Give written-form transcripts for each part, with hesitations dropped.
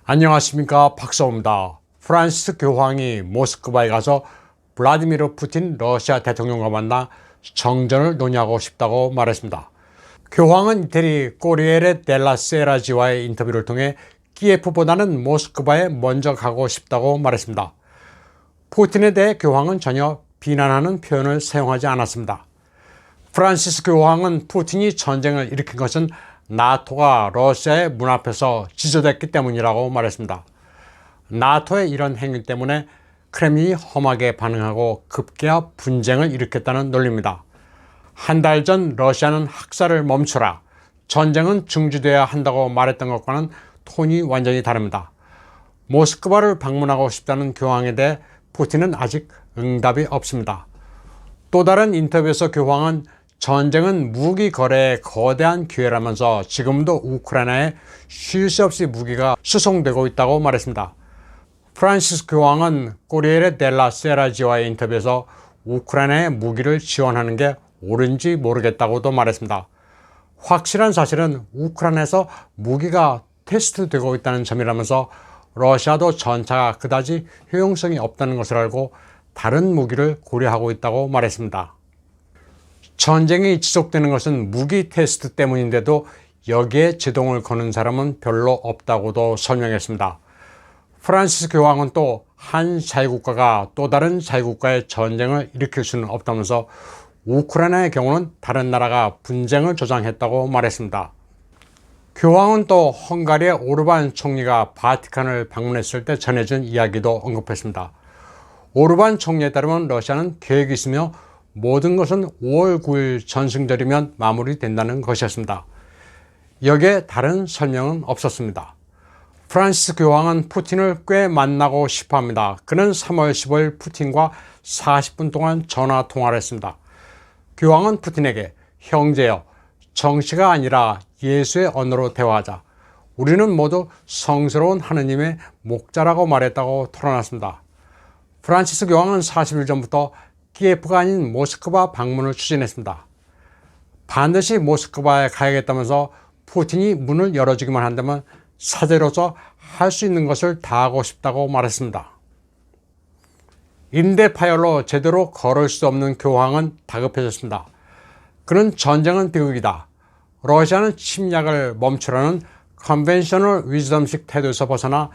안녕하십니까, 박사호입니다. 프란시스 교황이 모스크바에 가서 블라디미르 푸틴 러시아 대통령과 만나 정전을 논의하고 싶다고 말했습니다. 교황은 이태리 꼬리에레 델라 세라지와의 인터뷰를 통해 키예프보다는 모스크바에 먼저 가고 싶다고 말했습니다. 푸틴에 대해 교황은 전혀 비난하는 표현을 사용하지 않았습니다. 프란시스 교황은 푸틴이 전쟁을 일으킨 것은 나토가 러시아의 문 앞에서 지저댔기 때문이라고 말했습니다. 나토의 이런 행위 때문에 크렘린이 험하게 반응하고 급기야 분쟁을 일으켰다는 논리입니다. 한 달 전 러시아는 학살을 멈춰라, 전쟁은 중지돼야 한다고 말했던 것과는 톤이 완전히 다릅니다. 모스크바를 방문하고 싶다는 교황에 대해 푸틴은 아직 응답이 없습니다. 또 다른 인터뷰에서 교황은 전쟁은 무기 거래의 거대한 기회라면서 지금도 우크라이나에 쉴 새 없이 무기가 수송되고 있다고 말했습니다. 프란시스 교황은 꼬리에레 델라 세라지와의 인터뷰에서 우크라이나에 무기를 지원하는 게 옳은지 모르겠다고도 말했습니다. 확실한 사실은 우크라이나에서 무기가 테스트되고 있다는 점이라면서 러시아도 전차가 그다지 효용성이 없다는 것을 알고 다른 무기를 고려하고 있다고 말했습니다. 전쟁이 지속되는 것은 무기 테스트 때문인데도 여기에 제동을 거는 사람은 별로 없다고도 설명했습니다. 프란시스 교황은 또 한 자유국가가 또 다른 자유국가의 전쟁을 일으킬 수는 없다면서 우크라이나의 경우는 다른 나라가 분쟁을 조장했다고 말했습니다. 교황은 또 헝가리의 오르반 총리가 바티칸을 방문했을 때 전해준 이야기도 언급했습니다. 오르반 총리에 따르면 러시아는 계획이 있으며 모든 것은 5월 9일 전승절이면 마무리된다는 것이었습니다. 여기에 다른 설명은 없었습니다. 프란시스 교황은 푸틴을 꽤 만나고 싶어 합니다. 그는 3월 15일 푸틴과 40분 동안 전화 통화를 했습니다. 교황은 푸틴에게 형제여, 정치가 아니라 예수의 언어로 대화하자. 우리는 모두 성스러운 하느님의 목자라고 말했다고 토론했습니다. 프란시스 교황은 40일 전부터 키예프가 아닌 모스크바 방문을 추진했습니다. 반드시 모스크바에 가야겠다면서 푸틴이 문을 열어주기만 한다면 사제로서 할 수 있는 것을 다하고 싶다고 말했습니다. 인대 파열로 제대로 걸을 수 없는 교황은 다급해졌습니다. 그는 전쟁은 비극이다, 러시아는 침략을 멈추라는 컨벤셔널 위즈덤식 태도에서 벗어나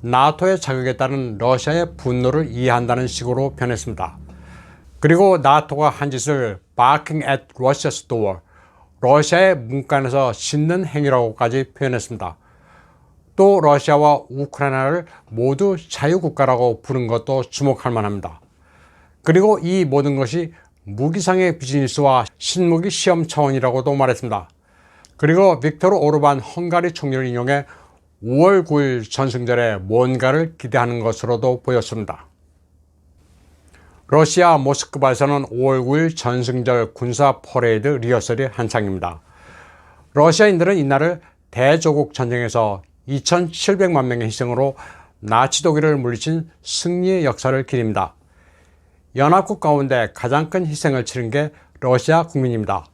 나토의 자극에 따른 러시아의 분노를 이해한다는 식으로 변했습니다. 그리고 나토가 한 짓을 barking at Russia's door, 러시아의 문간에서 짖는 행위라고까지 표현했습니다. 또 러시아와 우크라이나를 모두 자유국가라고 부른 것도 주목할 만합니다. 그리고 이 모든 것이 무기상의 비즈니스와 신무기 시험 차원이라고도 말했습니다. 그리고 빅토르 오르반 헝가리 총리를 인용해 5월 9일 전승절에 뭔가를 기대하는 것으로도 보였습니다. 러시아 모스크바에서는 5월 9일 전승절 군사 퍼레이드 리허설이 한창입니다. 러시아인들은 이날을 대조국 전쟁에서 2,700만 명의 희생으로 나치 독일을 물리친 승리의 역사를 기립니다. 연합국 가운데 가장 큰 희생을 치른 게 러시아 국민입니다.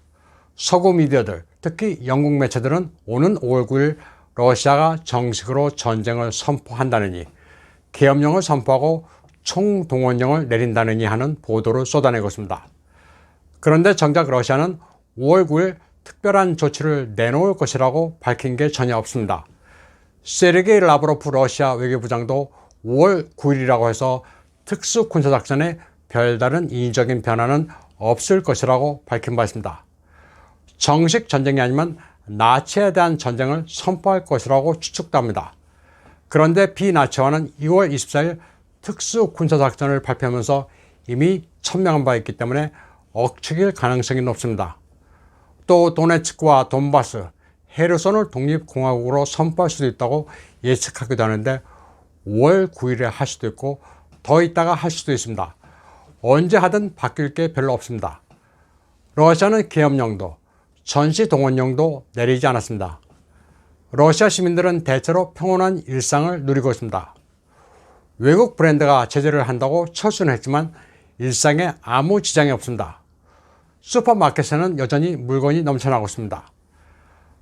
서구 미디어들, 특히 영국 매체들은 오는 5월 9일 러시아가 정식으로 전쟁을 선포한다느니, 계엄령을 선포하고 총동원령을 내린다느니 하는 보도를 쏟아내고 있습니다. 그런데 정작 러시아는 5월 9일 특별한 조치를 내놓을 것이라고 밝힌 게 전혀 없습니다. 세르게이 라브로프 러시아 외교부장도 5월 9일이라고 해서 특수군사작전에 별다른 인위적인 변화는 없을 것이라고 밝힌 바 있습니다. 정식 전쟁이 아니면 나치에 대한 전쟁을 선포할 것이라고 추측도 합니다. 그런데 비나치화는 2월 24일 특수군사작전을 발표하면서 이미 천명한 바 있기 때문에 억측일 가능성이 높습니다. 또 도네츠크와 돈바스, 헤르손을 독립공화국으로 선포할 수도 있다고 예측하기도 하는데 5월 9일에 할 수도 있고 더 있다가 할 수도 있습니다. 언제 하든 바뀔 게 별로 없습니다. 러시아는 계엄령도 전시동원령도 내리지 않았습니다. 러시아 시민들은 대체로 평온한 일상을 누리고 있습니다. 외국 브랜드가 제재를 한다고 철수는 했지만 일상에 아무 지장이 없습니다. 슈퍼마켓에는 여전히 물건이 넘쳐나고 있습니다.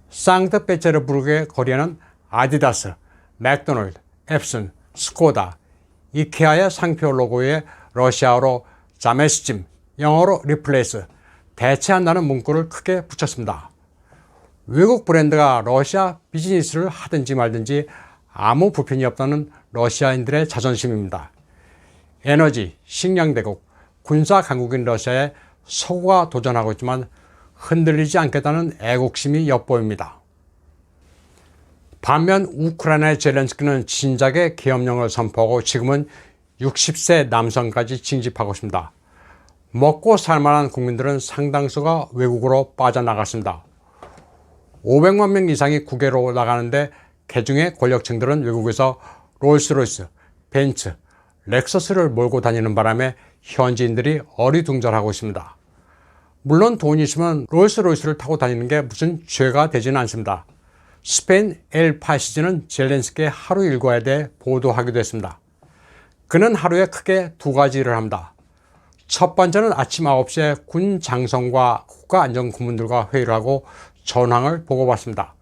상트페테르부르크의 거리에는 아디다스, 맥도날드, 앱슨, 스코다, 이케아의 상표 로고에 러시아어로 자메스짐, 영어로 리플레이스, 대체한다는 문구를 크게 붙였습니다. 외국 브랜드가 러시아 비즈니스를 하든지 말든지 아무 불편이 없다는 러시아인들의 자존심입니다. 에너지, 식량 대국, 군사 강국인 러시아에 서구가 도전하고 있지만 흔들리지 않겠다는 애국심이 엿보입니다. 반면 우크라이나의 젤렌스키는 진작에 계엄령을 선포하고 지금은 60세 남성까지 징집하고 있습니다. 먹고 살만한 국민들은 상당수가 외국으로 빠져나갔습니다. 500만 명 이상이 국외로 나가는데 그중에 권력층들은 외국에서 롤스로이스, 벤츠, 렉서스를 몰고 다니는 바람에 현지인들이 어리둥절하고 있습니다. 물론 돈이 있으면 롤스로이스를 타고 다니는 게 무슨 죄가 되지는 않습니다. 스페인 엘 파시지는 젤렌스키의 하루 일과에 대해 보도하기도 했습니다. 그는 하루에 크게 두 가지 일을 합니다. 첫 번째는 아침 9시에 군 장성과 국가안전고문들과 회의를 하고 전황을 보고받습니다.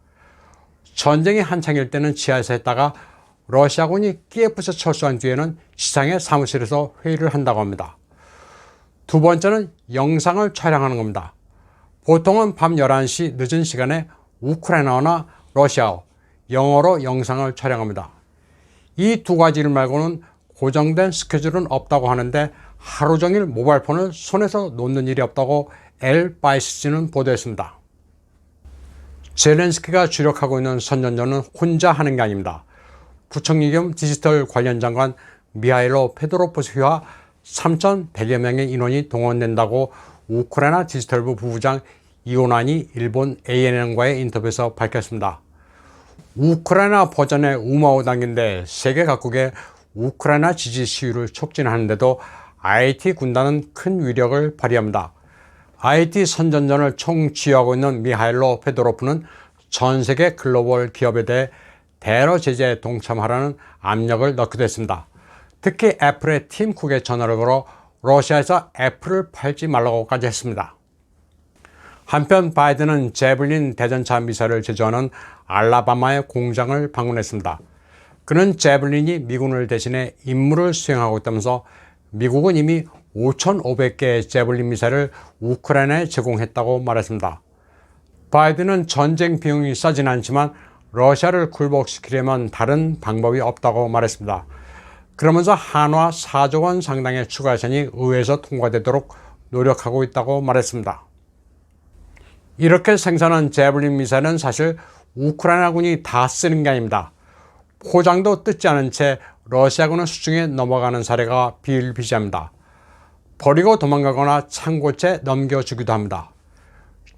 전쟁이 한창일 때는 지하에서 했다가 러시아군이 키예프에서 철수한 뒤에는 시장의 사무실에서 회의를 한다고 합니다. 두 번째는 영상을 촬영하는 겁니다. 보통은 밤 11시 늦은 시간에 우크라이나어나 러시아어, 영어로 영상을 촬영합니다. 이 두 가지 일 말고는 고정된 스케줄은 없다고 하는데 하루 종일 모바일폰을 손에서 놓는 일이 없다고 엘 바이스지는 보도했습니다. 젤렌스키가 주력하고 있는 선전전은 혼자 하는 게 아닙니다. 부총리 겸 디지털 관련 장관 미하일로 페도로프스키와 3,100여 명의 인원이 동원된다고 우크라이나 디지털부 부부장 이오난이 일본 ANN과의 인터뷰에서 밝혔습니다. 우크라이나 버전의 우마오 당인데 세계 각국의 우크라이나 지지 시위를 촉진하는데도 IT 군단은 큰 위력을 발휘합니다. IT 선전전을 총지휘하고 있는 미하일로 페도로프는 전 세계 글로벌 기업에 대해 대러 제재에 동참하라는 압력을 넣기도 했습니다. 특히 애플의 팀 쿡에 전화를 걸어 러시아에서 애플을 팔지 말라고까지 했습니다. 한편 바이든은 제블린 대전차 미사일을 제조하는 알라바마의 공장을 방문했습니다. 그는 제블린이 미군을 대신해 임무를 수행하고 있다면서 미국은 이미 5,500개의 제블린 미사일을 우크라이나에 제공했다고 말했습니다. 바이든은 전쟁 비용이 싸진 않지만 러시아를 굴복시키려면 다른 방법이 없다고 말했습니다. 그러면서 한화 4조 원 상당의 추가 예산이 의회에서 통과되도록 노력하고 있다고 말했습니다. 이렇게 생산한 제블린 미사일은 사실 우크라이나군이 다 쓰는 게 아닙니다. 포장도 뜯지 않은 채 러시아군의 수중에 넘어가는 사례가 비일비재합니다. 버리고 도망가거나 창고채 넘겨주기도 합니다.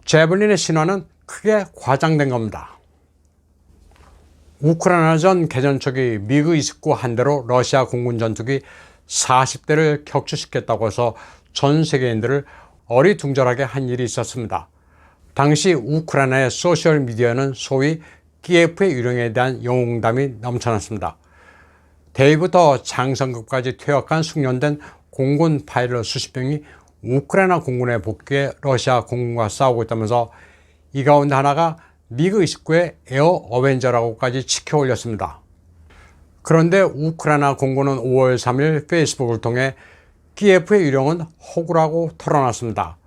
제블린의 신화는 크게 과장된 겁니다. 우크라이나전 개전 초기 미그 29 한 대로 러시아 공군 전투기 40대를 격추시켰다고 해서 전 세계인들을 어리둥절하게 한 일이 있었습니다. 당시 우크라이나의 소셜미디어는 소위 키예프의 유령에 대한 영웅담이 넘쳐났습니다. 대위부터 장성급까지 퇴역한 숙련된 공군 파일럿 수십 명이 우크라이나 공군에 복귀해 러시아 공군과 싸우고 있다면서 이 가운데 하나가 미그 29의 에어 어벤져라고까지 치켜 올렸습니다. 그런데 우크라이나 공군은 5월 3일 페이스북을 통해 키예프의 유령은 허구라고 털어놨습니다.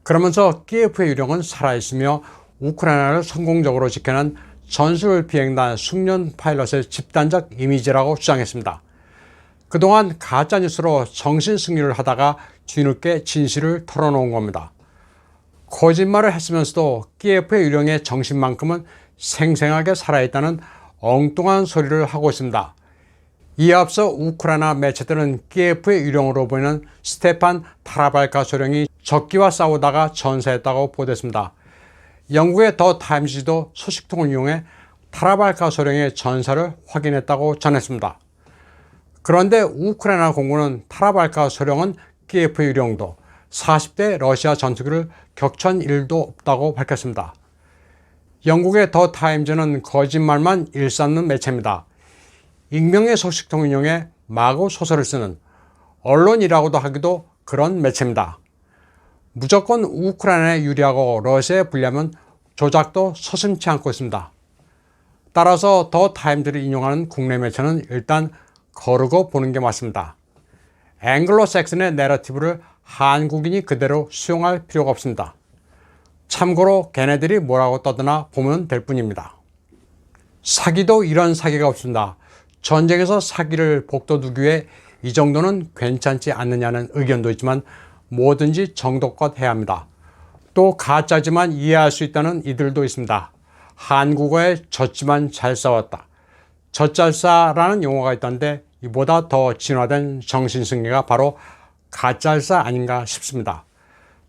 그러면서 키예프의 유령은 살아있으며 우크라이나를 성공적으로 지켜낸 전술 비행단 숙련 파일럿의 집단적 이미지라고 주장했습니다. 그동안 가짜뉴스로 정신승리를 하다가 뒤늦게 진실을 털어놓은 겁니다. 거짓말을 했으면서도 키예프의 유령의 정신만큼은 생생하게 살아있다는 엉뚱한 소리를 하고 있습니다. 이에 앞서 우크라이나 매체들은 키예프의 유령으로 보이는 스테판 타라발카 소령이 적기와 싸우다가 전사했다고 보도했습니다. 영국의 더 타임즈도 소식통을 이용해 타라발카 소령의 전사를 확인했다고 전했습니다. 그런데 우크라이나 공군은 타라발카 소령은 키예프 유령도 40대 러시아 전투기를 격추한 일도 없다고 밝혔습니다. 영국의 더 타임즈는 거짓말만 일삼는 매체입니다. 익명의 소식통을 이용해 마구 소설을 쓰는 언론이라고도 하기도 그런 매체입니다. 무조건 우크라이나에 유리하고 러시아에 불리하면 조작도 서슴지 않고 있습니다. 따라서 더 타임즈를 인용하는 국내 매체는 일단 거르고 보는 게 맞습니다. 앵글로색슨의 내러티브를 한국인이 그대로 수용할 필요가 없습니다. 참고로 걔네들이 뭐라고 떠드나 보면 될 뿐입니다. 사기도 이런 사기가 없습니다. 전쟁에서 사기를 복도두기 위해 이 정도는 괜찮지 않느냐는 의견도 있지만 뭐든지 정도껏 해야 합니다. 또 가짜지만 이해할 수 있다는 이들도 있습니다. 한국어에 졌지만 잘 싸웠다. 젖잘싸라는 용어가 있던데 이보다 더 진화된 정신승리가 바로 가짜일사 아닌가 싶습니다.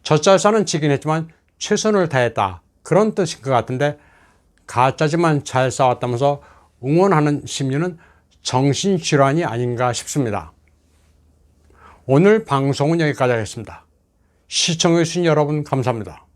젖잘싸는 지긴 했지만 최선을 다했다. 그런 뜻인 것 같은데 가짜지만 잘 싸웠다면서 응원하는 심리는 정신질환이 아닌가 싶습니다. 오늘 방송은 여기까지 하겠습니다. 시청해주신 여러분 감사합니다.